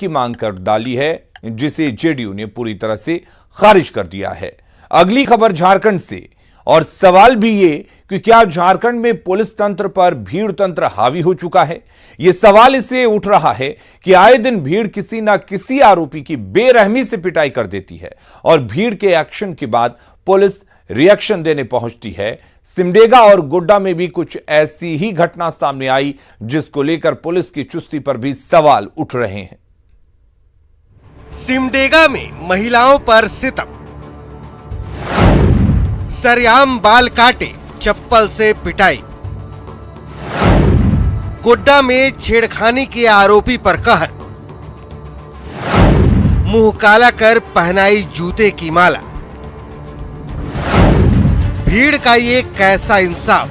की मांग कर डाली है, जिसे जेडीयू ने पूरी तरह से खारिज कर दिया है। अगली खबर झारखंड से, और सवाल भी ये कि क्या झारखंड में पुलिस तंत्र पर भीड़ तंत्र हावी हो चुका है। यह सवाल इसलिए उठ रहा है कि आए दिन भीड़ किसी ना किसी आरोपी की बेरहमी से पिटाई कर देती है और भीड़ के एक्शन के बाद पुलिस रिएक्शन देने पहुंचती है। सिमडेगा और गोड्डा में भी कुछ ऐसी ही घटना सामने आई, जिसको लेकर पुलिस की चुस्ती पर भी सवाल उठ रहे हैं। सिमडेगा में महिलाओं पर सितम, सरेआम बाल काटे, चप्पल से पिटाई। गोड्डा में छेड़खानी के आरोपी पर कहर, मुंह काला कर पहनाई जूते की माला। भीड़ का ये कैसा इंसाफ।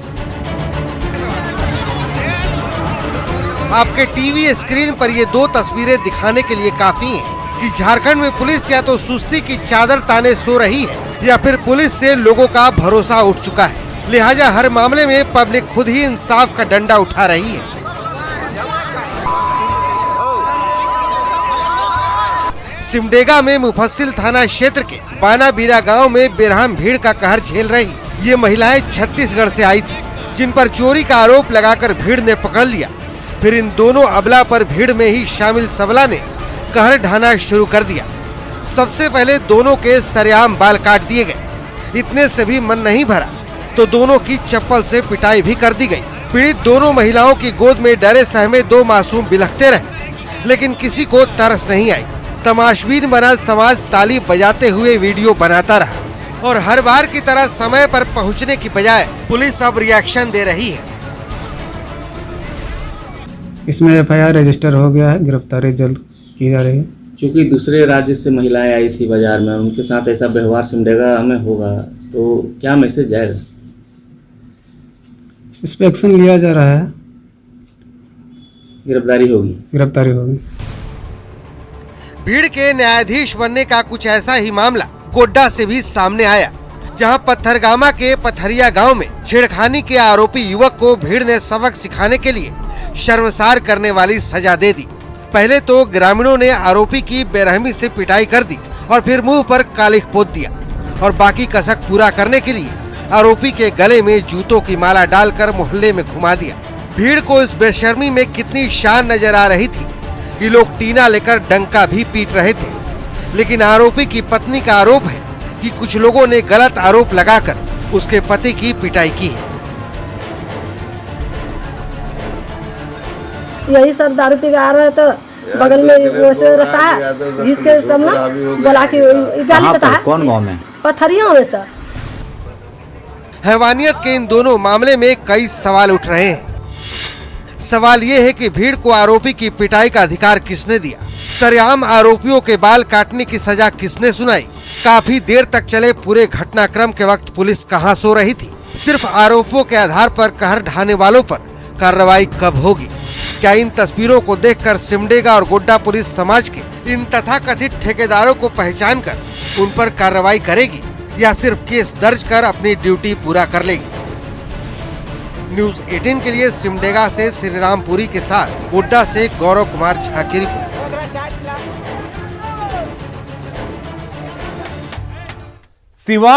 आपके टीवी स्क्रीन पर ये दो तस्वीरें दिखाने के लिए काफी हैं कि झारखंड में पुलिस या तो सुस्ती की चादर ताने सो रही है या फिर पुलिस से लोगों का भरोसा उठ चुका है। लिहाजा हर मामले में पब्लिक खुद ही इंसाफ का डंडा उठा रही है। सिमडेगा में मुफस्सिल थाना क्षेत्र के बानाबीरा गांव में बेरहम भीड़ का कहर झेल रही ये महिलाएं छत्तीसगढ़ से आई थी, जिन पर चोरी का आरोप लगाकर भीड़ ने पकड़ लिया। फिर इन दोनों अबला पर भीड़ में ही शामिल सबला ने कहर ढाना शुरू कर दिया। सबसे पहले दोनों के सरेआम बाल काट दिए गए। इतने से भी मन नहीं भरा तो दोनों की चप्पल से पिटाई भी कर दी गई। पीड़ित दोनों महिलाओं की गोद में डरे सहमे दो मासूम बिलखते रहे, लेकिन किसी को तरस नहीं आई। तमाशबीन बना समाज ताली बजाते हुए वीडियो बनाता रहा और हर बार की तरह समय पर पहुंचने की बजाय पुलिस अब रिएक्शन दे रही है। इसमें एफआईआर रजिस्टर हो गया है, गिरफ्तारी जल्द की जा रही है। क्योंकि दूसरे राज्य से महिलाएं आई थी बाजार में, उनके साथ ऐसा व्यवहार सिमडेगा में होगा तो क्या मैसेज जाएगा? इस पे एक्शन लिया जा रहा है। गिरफ्तारी होगी। भीड़ के न्यायाधीश बनने का कुछ ऐसा ही मामला गोड्डा से भी सामने आया, जहां पत्थरगामा के पथरिया गांव में छेड़खानी के आरोपी युवक को भीड़ ने सबक सिखाने के लिए शर्मसार करने वाली सजा दे दी। पहले तो ग्रामीणों ने आरोपी की बेरहमी से पिटाई कर दी और फिर मुंह पर कालिख पोत दिया और बाकी कसक पूरा करने के लिए आरोपी के गले में जूतों की माला डालकर मोहल्ले में घुमा दिया। भीड़ को इस बेशर्मी में कितनी शान नजर आ रही थी कि लोग टीना लेकर डंका भी पीट रहे थे। लेकिन आरोपी की पत्नी का आरोप है कि कुछ लोगों ने गलत आरोप लगाकर उसके पति की पिटाई की है। यही सब दारू पी के आ रहे तो बगल में वैसे रास्ता है, घीच के सब ना बोला कि गाली देता है। कौन गाँव में? पथरियों में सर। हैवानियत के इन दोनों मामले में कई सवाल उठ रहे हैं। सवाल ये है कि भीड़ को आरोपी की पिटाई का अधिकार किसने दिया? सरेआम आरोपियों के बाल काटने की सजा किसने सुनाई? काफी देर तक चले पूरे घटनाक्रम के वक्त पुलिस कहां सो रही थी? सिर्फ आरोपों के आधार पर कहर ढाने वालों पर कार्रवाई कब होगी? क्या इन तस्वीरों को देखकर सिमडेगा और गोड्डा पुलिस समाज के इन तथाकथित ठेकेदारों को पहचान कर उन पर कार्रवाई करेगी या सिर्फ केस दर्ज कर अपनी ड्यूटी पूरा कर लेगी? न्यूज़ 18 के लिए सिमडेगा से श्रीरामपुरी के साथ गोड्डा से गौरव कुमार झा की रिपोर्ट। सिवान